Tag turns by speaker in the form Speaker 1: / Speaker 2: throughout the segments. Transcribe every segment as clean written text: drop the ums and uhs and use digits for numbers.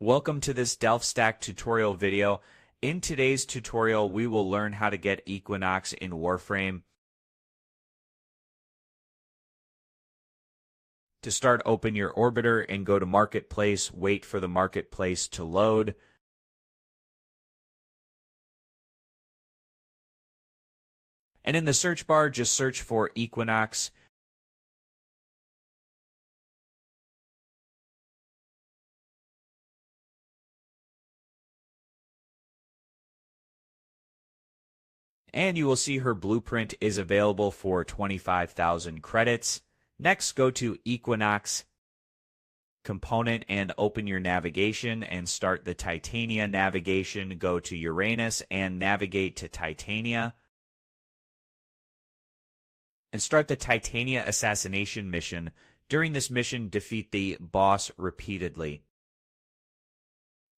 Speaker 1: Welcome to this DelftStack tutorial video. In today's tutorial, we will learn how to get Equinox in Warframe. To start, open your orbiter and go to Marketplace. Wait for the Marketplace to load. And in the search bar, just search for Equinox. And you will see her blueprint is available for 25,000 credits. Next, go to Equinox component and open your navigation and start the Titania navigation. Go to Uranus and navigate to Titania. And start the Titania Assassination mission. During this mission, defeat the boss repeatedly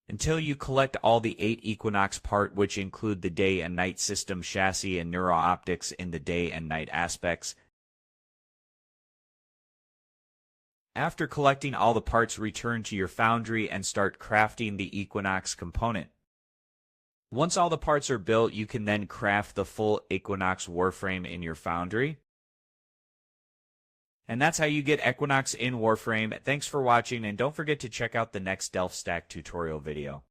Speaker 1: until you collect all the 8 Equinox parts, which include the day and night system chassis and neuro-optics in the day and night aspects. After collecting all the parts, return to your Foundry and start crafting the Equinox component. Once all the parts are built, you can then craft the full Equinox Warframe in your Foundry. And that's how you get Equinox in Warframe. Thanks for watching, and don't forget to check out the next DelftStack tutorial video.